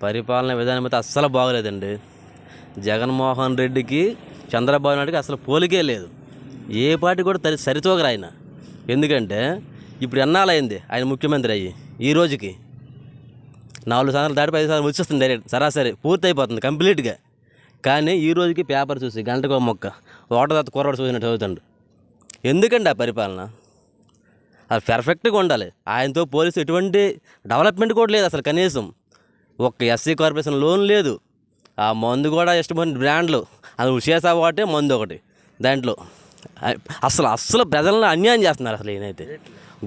పరిపాలన విధానం అయితే అస్సలు బాగోలేదండి. జగన్మోహన్ రెడ్డికి చంద్రబాబు నాయుడుకి అసలు పోలికే లేదు. ఏ పార్టీ కూడా సరితూగరు ఆయన. ఎందుకంటే ఇప్పుడు ఎన్నాళ్ళైంది ఆయన ముఖ్యమంత్రి అయ్యి, ఈ రోజుకి 4 సంవత్సరాలు దాటి 5 సంవత్సరాలు వచ్చేస్తుంది డైరెక్ట్ సరాసరి పూర్తి అయిపోతుంది కంప్లీట్గా. కానీ ఈ రోజుకి పేపర్ చూసి గంటకో మొక్క ఓటర్ తర్వాత కుర్రాడు చూసినట్టు చదువుతాడు. ఎందుకండి ఆ పరిపాలన? అది పర్ఫెక్ట్గా ఉండాలి. ఆయనతో పోలీసు ఎటువంటి డెవలప్మెంట్ కూడా లేదు అసలు. కనీసం ఒక్క ఎస్సీ కార్పొరేషన్ లోన్ లేదు. ఆ మందు కూడా ఇష్టమైన బ్రాండ్లు, అది చేసా ఒకటి మందు ఒకటి దాంట్లో. అసలు ప్రజలను అన్యాయం చేస్తున్నారు అసలు ఈయనైతే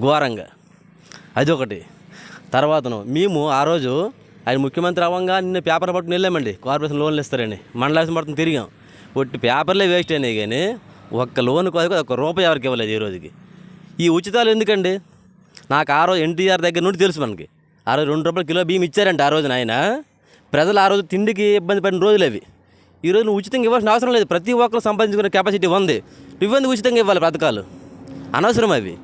ఘోరంగా. అదొకటి. తర్వాతను మేము ఆ రోజు ఆయన ముఖ్యమంత్రి అవ్వంగా నిన్న పేపర్ పట్టుకుని వెళ్ళామండి. కార్పొరేషన్ లోన్లు ఇస్తారని మండలాసం పడుతుంది తిరిగాం. ఒట్టి పేపర్లే వేస్ట్ అయినాయి కానీ ఒక్క లోన్ కోసం ₹1 ఎవరికి ఇవ్వలేదు ఈ రోజుకి. ఈ ఉచితాలు ఎందుకండి? నాకు ఆ రోజు ఎన్టీఆర్ దగ్గర నుండి తెలుసు మనకి. ఆ రోజు ₹2 కిలో బియ్యం ఇచ్చారంటే ఆ రోజున ఆయన. ప్రజలు ఆ రోజు తిండికి ఇబ్బంది పడిన రోజులు అవి. ఈరోజు నువ్వు ఉచితంగా ఇవ్వాల్సిన అవసరం లేదు. ప్రతి ఒక్కరు సంపాదించుకునే కెపాసిటీ ఉంది. నువ్వెందుకు ఉచితంగా ఇవ్వాలి? పథకాలు అనవసరం అవి.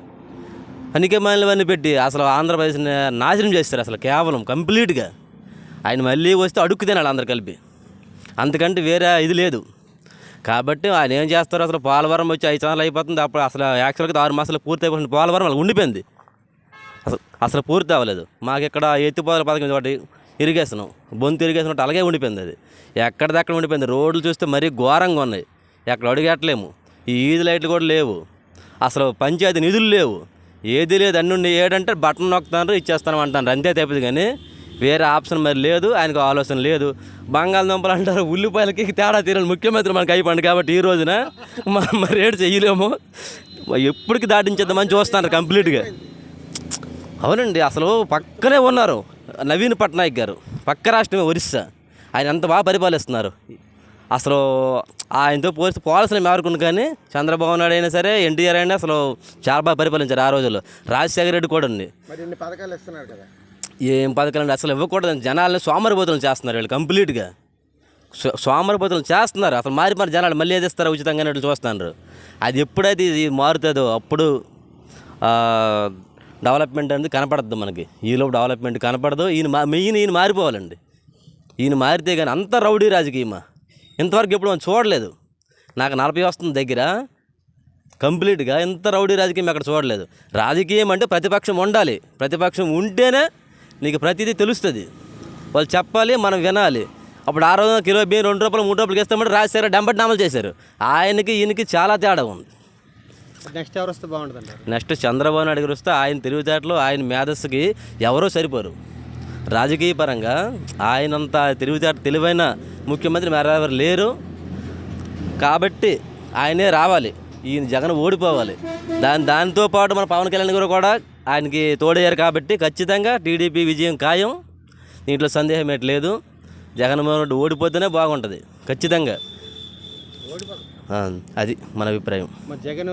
పనికిమాలినవన్నీ పెట్టి అసలు ఆంధ్రప్రదేశ్ని నాశనం చేస్తారు అసలు కేవలం కంప్లీట్గా. ఆయన మళ్ళీ వస్తే అడుక్కు తినాలి అందరు కలిపి, అంతకంటే వేరే ఇది లేదు. కాబట్టి ఆయన ఏం చేస్తారు? అసలు పోలవరం వచ్చి 5 సంవత్సరాలు అయిపోతుంది. అప్పుడు అసలు యాక్చువల్గా 6 మాసాలు పూర్తి అయిపోతుంది. పోలవరం వాళ్ళకి ఉండిపోయింది, అసలు పూర్తి అవ్వలేదు. మాకు ఇక్కడ ఎత్తిపోతల పథకం ఒకటి ఇరిగేషన్, బొంతు ఇరిగేషన్ ఒకటి అలాగే ఉండిపోయింది. అది ఎక్కడిదక్కడ ఉండిపోయింది. రోడ్లు చూస్తే మరీ ఘోరంగా ఉన్నాయి, ఎక్కడ అడుగెట్టలేము. ఈ ఈది లైట్లు కూడా లేవు, అసలు పంచాయతీ నిధులు లేవు, ఏది లేదు. అన్నీ ఏడంటే బటన్ నొక్కుతున్నారు ఇచ్చేస్తాను అంటారు, అంతే తప్పిది. కానీ వేరే ఆప్షన్ మరి లేదు. ఆయనకు ఆలోచన లేదు. బంగాళదుంపలు అంటారు, ఉల్లిపాయలకి తేడా తీరాలి. ముఖ్యమంత్రి మనకు అయిపోయింది కాబట్టి ఈ రోజున మరి రేటు చేయలేము. ఎప్పటికి దాటించేద్దామని చూస్తున్నారు కంప్లీట్గా. అవునండి, అసలు పక్కనే ఉన్నారు నవీన్ పట్నాయక్ గారు, పక్క రాష్ట్రమే ఒరిస్సా. ఆయన ఎంత బాగా పరిపాలిస్తున్నారు. అసలు ఆయనతో పోవాల్సిన మేరకు. కానీ చంద్రబాబు నాయుడు అయినా సరే, ఎన్టీఆర్ అయినా అసలు చాలా బాగా పరిపాలించారు ఆ రోజుల్లో. రాజశేఖర రెడ్డి కూడా ఉంది. పథకాలు ఇస్తున్నారు కదా, ఏం పథకాలు అసలు ఇవ్వకూడదు. జనాలని సోమరిపోతులు చేస్తున్నారు వీళ్ళు కంప్లీట్గా. సోమరిపోతులు చేస్తున్నారు. అసలు మారి జనాలు మళ్ళీ ఏది ఇస్తారో ఉచితంగా వీళ్ళు చూస్తున్నారు. అది ఎప్పుడైతే ఇది మారుతుందో అప్పుడు డెవలప్మెంట్ అనేది కనపడద్దు మనకి. ఈలోపు డెవలప్మెంట్ కనపడదు. ఈయన మారిపోవాలండి. ఈయన మారితే కానీ అంత రౌడీ రాజకీయమా ఇంతవరకు ఎప్పుడు మనం చూడలేదు. నాకు 40 వస్తుంది దగ్గర, కంప్లీట్గా ఇంత రౌడీ రాజకీయం అక్కడ చూడలేదు. రాజకీయం అంటే ప్రతిపక్షం ఉండాలి. ప్రతిపక్షం ఉంటేనే నీకు ప్రతిదీ తెలుస్తుంది. వాళ్ళు చెప్పాలి, మనం వినాలి. అప్పుడు ఆ రోజు కిలో బియ్యం ₹2 ₹3 ఇస్తామంటే రాజశేఖర డెంబటి అమలు చేశారు. ఆయనకి ఈయనకి చాలా తేడా ఉంది. నెక్స్ట్ ఎవరు వస్తే బాగుంటుంది? నెక్స్ట్ చంద్రబాబు నాయుడు గారు వస్తే ఆయన తెలివితేటలు, ఆయన మేధస్సుకి ఎవరో సరిపోరు. రాజకీయ పరంగా ఆయనంత తెలివైన ముఖ్యమంత్రి మరెవరు లేరు. కాబట్టి ఆయనే రావాలి. ఈయన జగన్ ఓడిపోవాలి. దాంతో పాటు మన పవన్ కళ్యాణ్ గారు కూడా ఆయనకి తోడయ్యారు. కాబట్టి ఖచ్చితంగా టీడీపీ విజయం ఖాయం, దీంట్లో సందేహం లేదు. జగన్మోహన్ రెడ్డి ఓడిపోతేనే బాగుంటుంది ఖచ్చితంగా. అది మన అభిప్రాయం. జగన్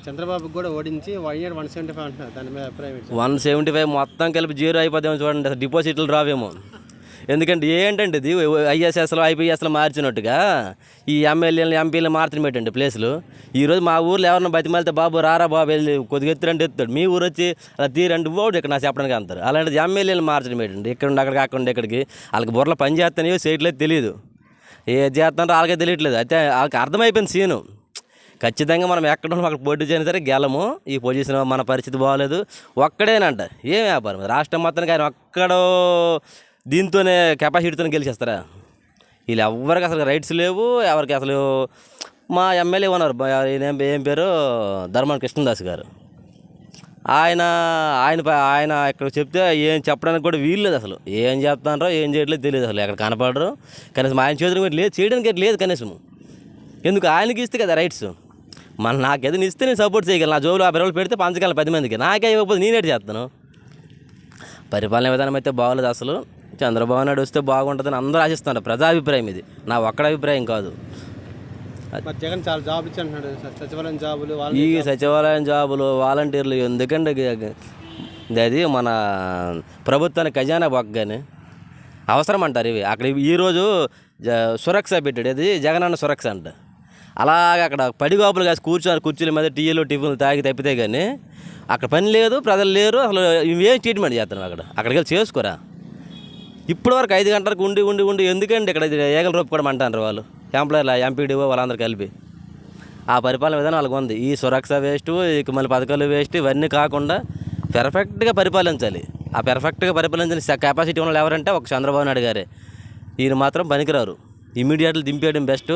చంద్రబాబుకి కూడా ఓడించి 175 అంటున్నారు, దాని మీద అభిప్రాయం? 175 మొత్తం కలిపి 0 అయిపోతామో చూడండి. అసలు డిపాజిట్లు రావేమో. ఎందుకంటే ఏంటంటే ఇది ఐఎస్ఎస్లో ఐపీఎస్లో మార్చినట్టుగా ఈ ఎమ్మెల్యేలు ఎంపీలు మార్చడం ఏంటండి ప్లేసులు. ఈరోజు మా ఊర్లో ఎవరన్నా బతిమాలితే బాబు రారా బాబు వెళ్ళి కొద్దిగా ఎత్తురంటే ఎత్తాడు. మీ ఊరు వచ్చి అలా తీరండి ఓడు ఇక్కడ నాకు చెప్పడానికి అంటారు. అలాంటిది ఎమ్మెల్యేలు మార్చడం ఏంటండి? ఇక్కడ అక్కడికి అక్కడ ఇక్కడికి వాళ్ళకి బుర్రలో పని చేస్తానో చేయట్లేదు తెలియదు. ఏది చేస్తానో వాళ్ళకే తెలియట్లేదు. అయితే వాళ్ళకి అర్థమైపోయింది సీను. ఖచ్చితంగా మనం ఎక్కడ అక్కడ పోటీ చేయని సరే గెలము. ఈ పొజిషన్ మన పరిస్థితి బాగోలేదు. ఒక్కడేనంట ఏం వ్యాపారం రాష్ట్రం మొత్తానికి ఆయన ఒక్కడో దీంతోనే కెపాసిటీతోనే గెలిచేస్తారా? వీళ్ళు ఎవరికి అసలు రైట్స్ లేవు. ఎవరికి అసలు మా ఎమ్మెల్యే ఉన్నారు, ఏం పేరు, ధర్మాన కృష్ణదాస్ గారు. ఆయన ఆయన ఆయన ఇక్కడ చెప్తే ఏం చెప్పడానికి కూడా వీలు లేదు. అసలు ఏం చెప్తానో ఏం చేయట్లేదు తెలియదు. అసలు ఎక్కడ కనపడరు. కనీసం ఆయన చేతులు కూడా లేదు, చేయడానికి లేదు కనీసం. ఎందుకు? ఆయనకి ఇస్తే కదా రైట్స్. నాకు ఏదైనా ఇస్తే నేను సపోర్ట్ చేయగలను. నా జోబులో 50 రూపాయలు పెడితే పంచగలను 10 మందికి. నాకే ఇవ్వకపోతే నేనేటి చేస్తాను? పరిపాలన విధానం అయితే బాగోలేదు అసలు. చంద్రబాబు నాయుడు వస్తే బాగుంటుందని అందరూ ఆశిస్తున్నారు. ప్రజాభిప్రాయం ఇది, నా ఒక్కడ అభిప్రాయం కాదు. జగన్ చాలా జాబులు ఇచ్చి అంటున్నాడు, సచివాలయం జాబులు. ఈ సచివాలయం జాబులు వాలంటీర్లు ఎందుకంటే అది మన ప్రభుత్వానికి ఖజానా బొగ్గని అవసరం అంటారు ఇవి. అక్కడ ఈరోజు సురక్ష పెట్టాడు, అది జగనన్న సురక్ష అంట. అలాగే అక్కడ పడిగాపులు కాసి కూర్చున్నారు కుర్చీల మీద, టీలు టిఫిన్లు తాగి తప్పితే కానీ అక్కడ పని లేదు, ప్రజలు లేరు. అసలు ఇవేం ట్రీట్మెంట్ చేస్తున్నాం అక్కడికి వెళ్ళి చేసుకోరా. ఇప్పటి వరకు 5 గంటలకు ఉండి ఎందుకండి ఇక్కడ ఏగల రూపు కూడా అంటారు వాళ్ళు ఎంప్లాయర్లు ఎంపీడీఓ వాళ్ళందరూ కలిపి. ఆ పరిపాలన విధానం వాళ్ళకు ఉంది. ఈ సురక్ష వేస్ట్, ఇక మళ్ళీ పథకాలు వేస్ట్, ఇవన్నీ కాకుండా పెర్ఫెక్ట్గా పరిపాలించాలి. ఆ పెర్ఫెక్ట్గా పరిపాలించిన కెపాసిటీ ఉన్న వాళ్ళు ఎవరంటే ఒక చంద్రబాబు నాయుడు గారే. ఈయన మాత్రం పనికిరారు. ఇమీడియట్లు దింపేయడం బెస్ట్.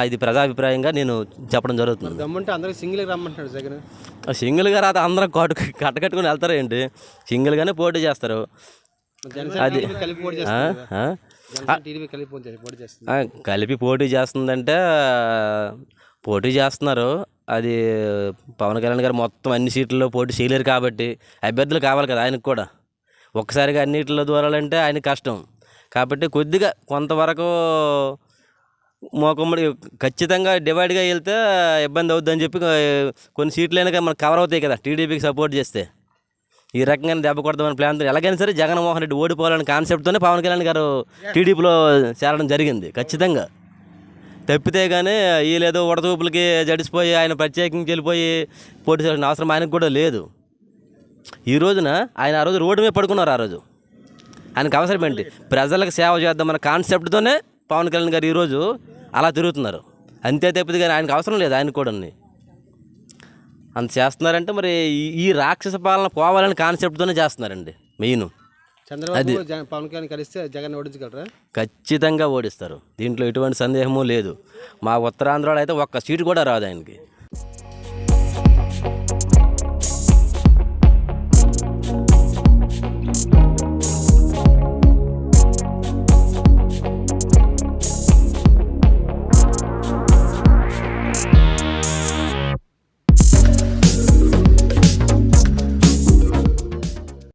ఇది ప్రజాభిప్రాయంగా నేను చెప్పడం జరుగుతుంది. దమ్ముంటే అందరికి సింగిల్గా రమ్మంటున్నాడు జగన్. సింగిల్గా రాత అందరం కట్టకట్టుకుని వెళ్తారు ఏంటి? సింగిల్గానే పోటీ చేస్తారు. అది కలిపి పోటీ చేస్తారు. టీడీపీ కలిపి పోటీ చేస్తుంది. కలిపి పోటీ చేస్తుందంటే పోటీ చేస్తున్నారు. అది పవన్ కళ్యాణ్ గారు మొత్తం అన్ని సీట్లలో పోటీ చేయలేరు కాబట్టి అభ్యర్థులు కావాలి కదా ఆయనకు కూడా. ఒక్కసారిగా అన్నిటిలో దూరాలంటే ఆయనకి కష్టం కాబట్టి కొద్దిగా కొంతవరకు మోకమ్మడి ఖచ్చితంగా డివైడ్గా వెళ్తే ఇబ్బంది అవుద్దని చెప్పి కొన్ని సీట్లైనా మనకు కవర్ అవుతాయి కదా టీడీపీకి సపోర్ట్ చేస్తే. ఈ రకంగా దెబ్బ కొడదామని ప్లాన్తో ఎలాగైనా సరే జగన్మోహన్ రెడ్డి ఓడిపోవాలనే కాన్సెప్ట్తోనే పవన్ కళ్యాణ్ గారు టీడీపీలో చేరడం జరిగింది. ఖచ్చితంగా తప్పితే కానీ వీళ్ళేదో ఉడతూపులకి జడిసిపోయి ఆయన ప్రత్యేకించి వెళ్ళిపోయి పోటీ చేయాల్సిన అవసరం ఆయనకు కూడా లేదు. ఈ రోజున ఆయన ఆ రోజు రోడ్డు మీద పడుకున్నారు. ఆ రోజు ఆయనకు అవసరం ఏంటి? ప్రజలకు సేవ చేద్దామన్న కాన్సెప్ట్తోనే పవన్ కళ్యాణ్ గారు ఈరోజు అలా తిరుగుతున్నారు. అంతే తప్పితే కానీ ఆయనకు అవసరం లేదు. ఆయన కూడా అంత చేస్తున్నారంటే మరి ఈ రాక్షస పాలన పోవాలని కాన్సెప్ట్తోనే చేస్తున్నారండి మెయిన్. చంద్రబాబు పవన్ కళ్యాణ్ కలిస్తే జగన్ ఓడించగలరా? ఖచ్చితంగా ఓడిస్తారు. దీంట్లో ఎటువంటి సందేహము లేదు. మా ఉత్తరాంధ్రలో అయితే ఒక్క సీటు కూడా రాదు ఆయనకి.